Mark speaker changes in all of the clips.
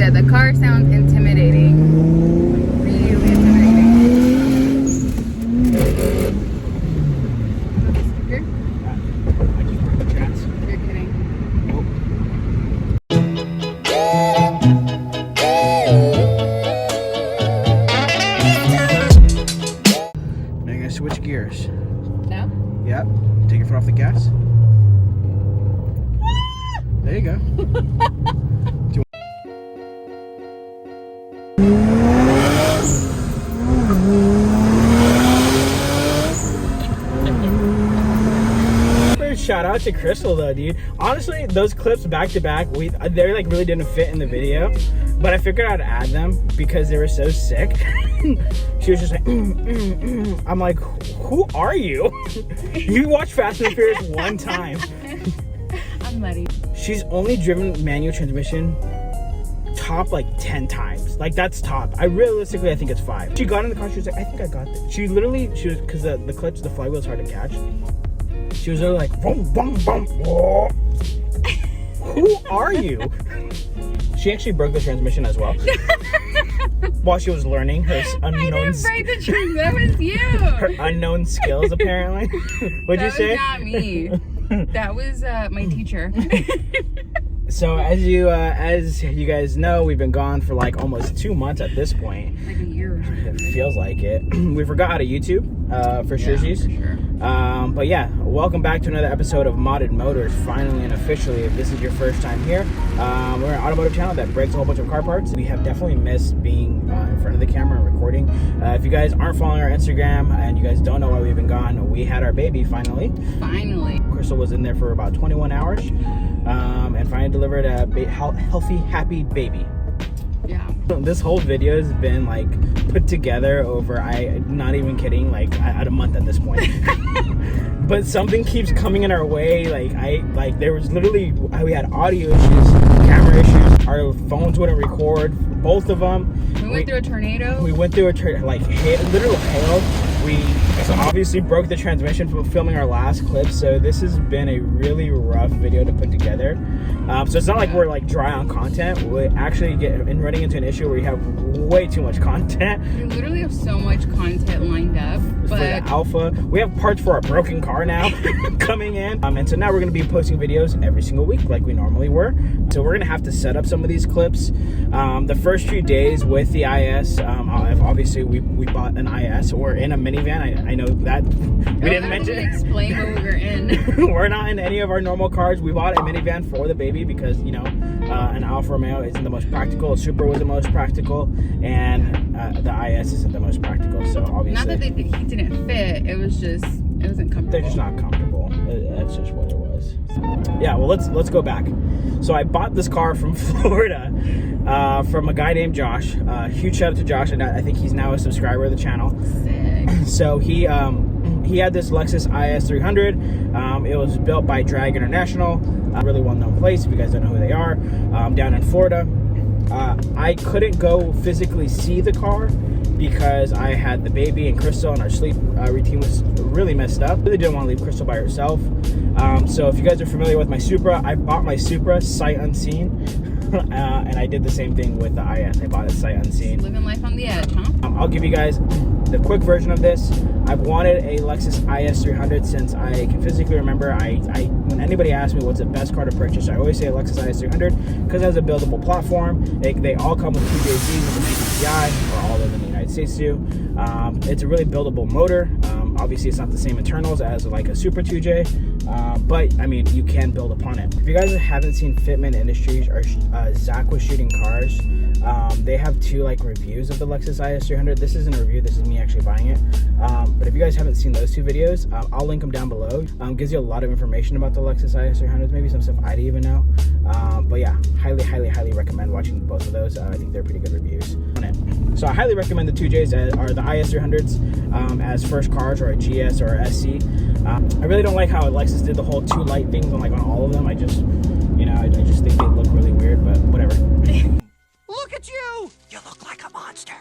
Speaker 1: Yeah, the car sounds intimidating. Really intimidating. Here?
Speaker 2: I just broke the chats.
Speaker 1: You're kidding.
Speaker 2: Now you're gonna switch gears.
Speaker 1: No?
Speaker 2: Yep. Take your foot off the gas. There you go. Shout out to Crystal though, dude. Honestly, those clips back to back, they like really didn't fit in the video, but I figured I'd add them because they were so sick. She was just like, I'm like, who are you? You watch Fast and Furious one time.
Speaker 1: I'm ready.
Speaker 2: She's only driven manual transmission top like 10 times. Like that's top. I think it's 5. She got in the car, she was like, I think I got this. She was, because the clutch, the flywheel's hard to catch. She was like, boom, boom, boom. Who are you? She actually broke the transmission as well. While she was learning her unknown
Speaker 1: That was you.
Speaker 2: Her unknown skills, apparently. What'd you say?
Speaker 1: That was not me. That was my teacher.
Speaker 2: So as you guys know, we've been gone for like almost 2 months at this point.
Speaker 1: Like a year.
Speaker 2: It feels like it. We forgot how to YouTube, for sure. But yeah, welcome back to another episode of Modded Motors. Finally and officially, if this is your first time here, we're an automotive channel that breaks a whole bunch of car parts. We have definitely missed being in front of the camera and recording. If you guys aren't following our Instagram and you guys don't know why we've been gone, we had our baby finally. Crystal was in there for about 21 hours and finally delivered a healthy, happy baby.
Speaker 1: Yeah.
Speaker 2: This whole video has been like put together over, I'm not even kidding, like at a month at this point. But something keeps coming in our way. There was literally, we had audio issues, camera issues, our phones wouldn't record, both of them.
Speaker 1: We went through a tornado.
Speaker 2: We went through a literal hail. We obviously broke the transmission from filming our last clip, so this has been a really rough video to put together. So it's not like we're like dry on content. We actually running into an issue where we have way too much content.
Speaker 1: We literally have so much content lined up.
Speaker 2: For the Alfa, we have parts for our broken car now coming in, and so now we're going to be posting videos every single week like we normally were. So we're going to have to set up some of these clips. The first few days with the IS, obviously we bought an IS. We're in a minivan. I know that we didn't mention.
Speaker 1: Explain what we were in.
Speaker 2: We're not in any of our normal cars. We bought a minivan for the baby because an Alfa Romeo isn't the most practical. A Supra was the most practical, and the IS isn't the most practical. So obviously,
Speaker 1: not that the heat didn't fit. It wasn't comfortable.
Speaker 2: They're just not comfortable. That's just what it was. Yeah. Well, let's go back. So I bought this car from Florida from a guy named Josh. Huge shout out to Josh, and I think he's now a subscriber of the channel.
Speaker 1: Sick.
Speaker 2: So he had this Lexus IS300. It was built by Drag International, a really well-known place if you guys don't know who they are, down in Florida. I couldn't go physically see the car because I had the baby and Crystal, and our sleep routine was really messed up. Really didn't want to leave Crystal by herself. So if you guys are familiar with my Supra, I bought my Supra sight unseen. And I did the same thing with the IS. I bought it sight unseen.
Speaker 1: Living life on the edge, huh?
Speaker 2: I'll give you guys the quick version of this. I've wanted a Lexus IS300 since I can physically remember. When anybody asks me what's the best car to purchase, I always say a Lexus IS300 because it has a buildable platform. They all come with 2 JZs with an API, or all of them in the United States do. It's a really buildable motor. Obviously, it's not the same internals as like a Super 2J, but I mean, you can build upon it. If you guys haven't seen Fitment Industries or Zach Was Shooting Cars, they have 2 like reviews of the Lexus IS300. This isn't a review, this is me actually buying it. But if you guys haven't seen those 2 videos, I'll link them down below. Gives you a lot of information about the Lexus IS300, maybe some stuff I didn't even know. But yeah, highly recommend watching both of those. I think they're pretty good reviews on it. So I highly recommend the 2Js or the IS300s as first cars, or a GS or a SC. I really don't like how Lexus did the whole 2 light things on all of them. I just think they look really weird, but whatever.
Speaker 3: Look at you! You look like a monster.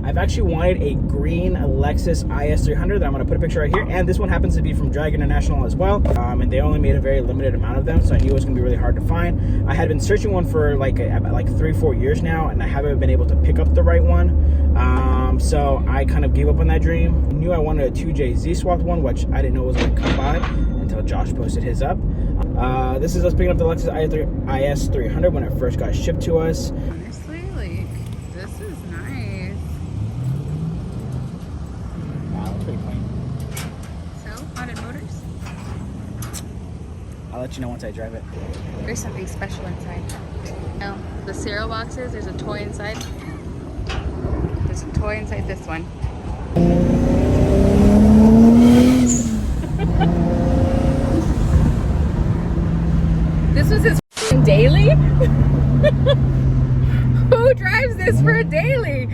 Speaker 2: I've actually wanted a green Lexus IS300 that I'm going to put a picture right here, and this one happens to be from Drag International as well, and they only made a very limited amount of them, so I knew it was going to be really hard to find. I had been searching one for like 3-4 years now, and I haven't been able to pick up the right one, so I kind of gave up on that dream. I knew I wanted a 2J Z-swapped one, which I didn't know was going to come by until Josh posted his up. This is us picking up the Lexus IS300 when it first got shipped to us.
Speaker 1: Honestly, like, this is nice.
Speaker 2: Wow, that's pretty clean.
Speaker 1: So, haunted motors?
Speaker 2: I'll let you know once I drive it.
Speaker 1: There's something special inside. No, the cereal boxes, there's a toy inside. There's a toy inside this one. This was his daily? Who drives this for a daily?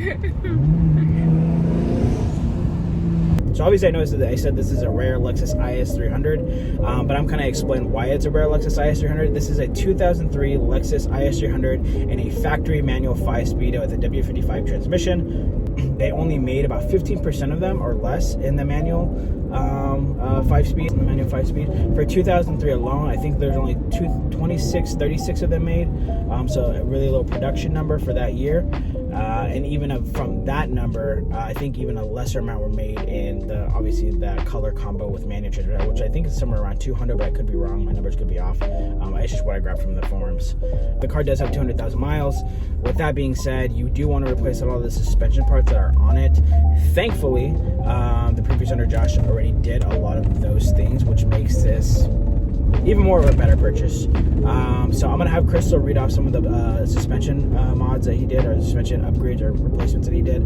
Speaker 2: So obviously I noticed that I said this is a rare Lexus IS300, but I'm kind of explaining why it's a rare Lexus IS300. This is a 2003 Lexus IS300 in a factory manual 5-speed with a W55 transmission. They only made about 15% of them or less in the manual 5-speed. In the manual 5-speed for 2003 alone, I think there's only 36 of them made. So a really low production number for that year. And even from that number, I think even a lesser amount were made in obviously that color combo with manual transmission, which I think is somewhere around 200, but I could be wrong. My numbers could be off. It's just what I grabbed from the forums. The car does have 200,000 miles. With that being said, you do want to replace a lot of the suspension parts that are on it. Thankfully, the previous owner Josh already did a lot of those things, which makes this even more of a better purchase. So I'm gonna have Crystal read off some of the suspension mods that he did, or suspension upgrades or replacements that he did.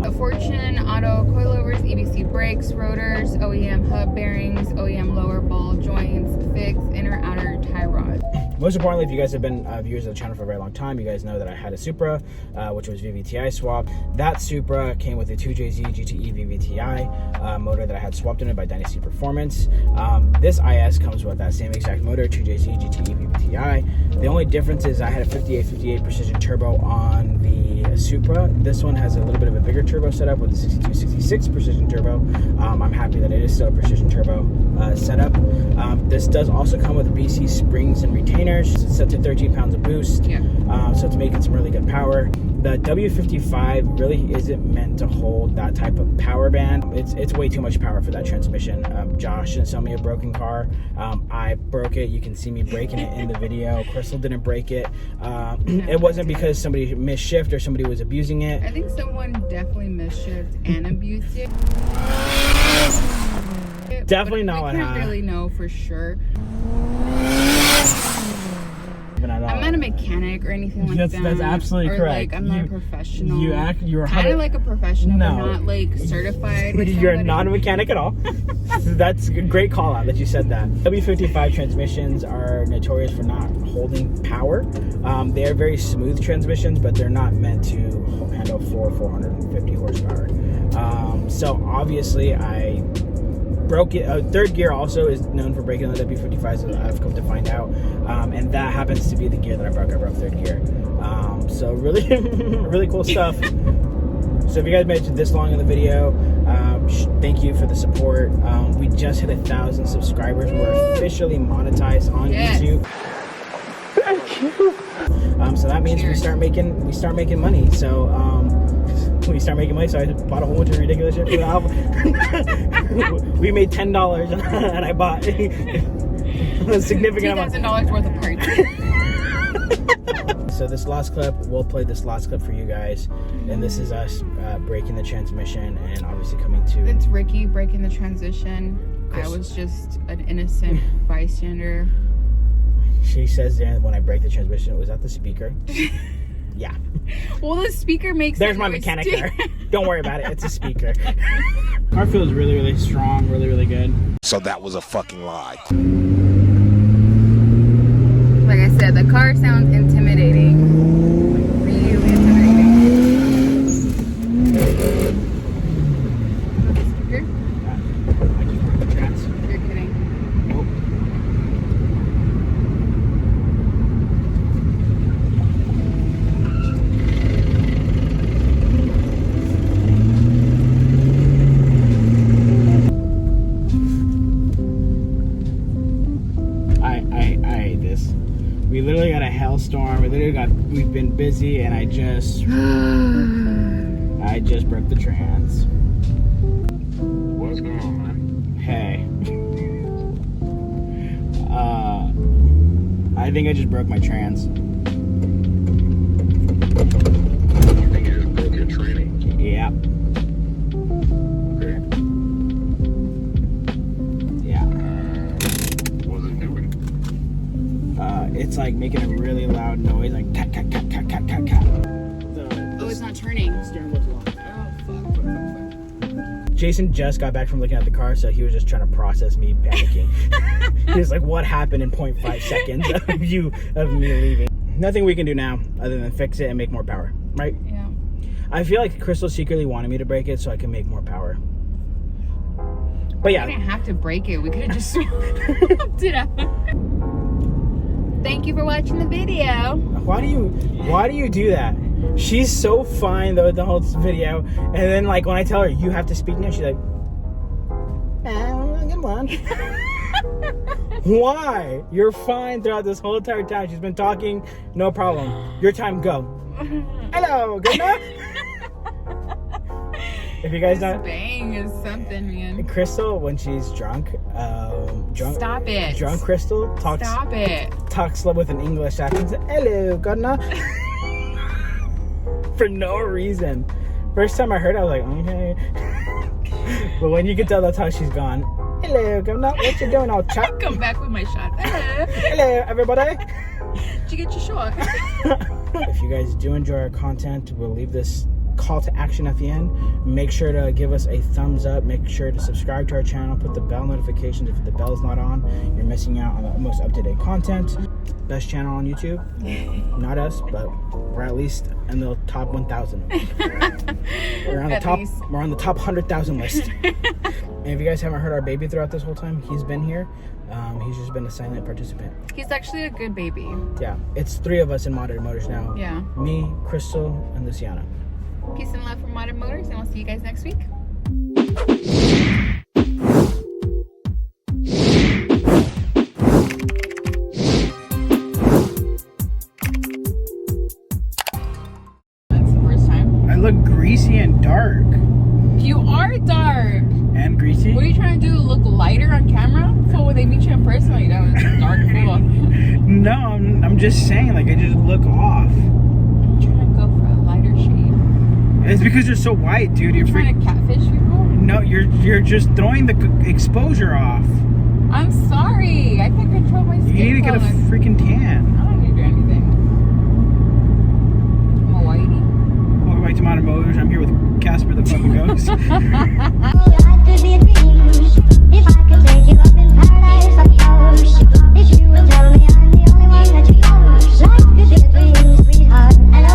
Speaker 1: A Fortune auto coilovers, EBC brakes, rotors, OEM hub bearings, OEM lower ball joints, fixed inner outer tie rod.
Speaker 2: Most importantly, if you guys have been viewers of the channel for a very long time, you guys know that I had a Supra, which was vvti swap. That Supra came with a 2JZ GTE vvti motor that I had swapped in it by Dynasty Performance. This IS comes with that same exact motor, 2JZ GTE vvti. The only difference is I had a 58 precision turbo on the Supra. This one has a little bit of a bigger turbo setup with a 6266 precision turbo. I'm happy that it is still a precision turbo setup. This does also come with BC springs and retainers. It's set to 13 pounds of boost, so it's making some really good power. The W55 really isn't meant to hold that type of power band. It's way too much power for that transmission. Josh didn't sell me a broken car. I broke it. You can see me breaking it in the video. Crystal didn't break it. It wasn't because somebody misshift or somebody was abusing it.
Speaker 1: I think someone definitely misshipped and abused it.
Speaker 2: Definitely not what happened.
Speaker 1: I can't really know for sure. I'm not a mechanic or anything like that.
Speaker 2: That's absolutely correct.
Speaker 1: Like, I'm not a professional.
Speaker 2: You're
Speaker 1: kind of like a professional,
Speaker 2: no.
Speaker 1: but not like certified.
Speaker 2: You're not a mechanic at all. That's a great call out that you said that. W55 transmissions are notorious for not holding power. They are very smooth transmissions, but they're not meant to handle 450 horsepower. So obviously I broke it. Third gear also is known for breaking on the W55, so I've come to find out, and that happens to be the gear that I broke. I broke third gear. So really, really cool stuff. So if you guys made it this long in the video, thank you for the support. We just hit 1,000 subscribers. We're officially monetized on YouTube. Thank you. So that means we start making money. So we start making money. So I bought a whole bunch of ridiculous shit for the album. We made $10, and I bought a significant amount.
Speaker 1: $2,000 worth of parts.
Speaker 2: So this last clip, we'll play this last clip for you guys, and this is us breaking the transmission and obviously coming to.
Speaker 1: It's Ricky breaking the transition. I was just an innocent bystander.
Speaker 2: She says there when I break the transmission, was that the speaker? Yeah.
Speaker 1: Well, the speaker makes.
Speaker 2: There's my mechanic there. Don't worry about it. It's a speaker. Car feels really, really strong. Really, really good.
Speaker 3: So that was a fucking lie.
Speaker 1: Like I said, the car sounds intimidating. Really intimidating. Speaker?
Speaker 2: I keep working the trans.
Speaker 1: You're kidding.
Speaker 2: Nope. we've been busy, and I just broke the trans.
Speaker 4: What's going on, man?
Speaker 2: Hey. I think I just broke my trans.
Speaker 4: You think you just broke your training?
Speaker 2: Yeah.
Speaker 4: Okay.
Speaker 2: Yeah.
Speaker 4: What's it doing?
Speaker 2: It's like making a really loud noise, like cat, cat, cat, cat, cat, cat, cat.
Speaker 1: Oh, it's not turning.
Speaker 2: Steering wheel's long.
Speaker 1: Oh, fuck.
Speaker 2: Jason just got back from looking at the car, so he was just trying to process me panicking. He was like, what happened in 0.5 seconds of me leaving? Nothing we can do now other than fix it and make more power, right?
Speaker 1: Yeah.
Speaker 2: I feel like Crystal secretly wanted me to break it so I can make more power. But yeah.
Speaker 1: We didn't have to break it. We could have just swapped it out. Thank you for watching the video.
Speaker 2: Why do you do that? She's so fine though the whole video, and then like when I tell her you have to speak now, she's like, oh, good one. Why? You're fine throughout this whole entire time. She's been talking, no problem. Your time, go. Hello, good night. If you guys don't,
Speaker 1: Bang is something, man.
Speaker 2: Crystal, when she's drunk,
Speaker 1: Stop it.
Speaker 2: Drunk Crystal talks.
Speaker 1: Stop it.
Speaker 2: Talks with an English accent. Hello, good night. For no reason. First time I heard it, I was like, okay. But when you can tell that's how she's gone. Hello, good night. What you doing, old chap?
Speaker 1: Come back with my shot. Hello.
Speaker 2: Hello, everybody.
Speaker 1: Did you get your shot?
Speaker 2: If you guys do enjoy our content, we'll leave this call to action at the end. Make sure to give us a thumbs up. Make sure to subscribe to our channel. Put the bell notifications. If the bell's not on, you're missing out on the most up-to-date content. Best channel on YouTube. Not us, but we're at least in the top 1,000. We're on the top. We're on the top 100,000 list. And if you guys haven't heard our baby throughout this whole time, he's been here. He's just been a silent participant.
Speaker 1: He's actually a good baby.
Speaker 2: Yeah, it's 3 of us in Modern Motors now.
Speaker 1: Yeah.
Speaker 2: Me, Crystal, and Luciano.
Speaker 1: Peace and love from Modern Motors, and we'll see you guys next week. That's the first time.
Speaker 2: I look greasy and dark.
Speaker 1: You are dark.
Speaker 2: And greasy?
Speaker 1: What are you trying to do? Look lighter on camera? So when they meet you in person, like, that was dark fool.
Speaker 2: No, I'm just saying, like, I just look off.
Speaker 1: I'm trying to go for a lighter shade.
Speaker 2: It's because you're so white, dude. You're
Speaker 1: Trying to catfish people?
Speaker 2: No, you're just throwing the exposure off.
Speaker 1: I'm sorry. I can't control my skin.
Speaker 2: You need to get a freaking tan.
Speaker 1: I don't need to do anything. I'm a whitey.
Speaker 2: Welcome back to Modern Motors. I'm here with Casper the fucking ghost.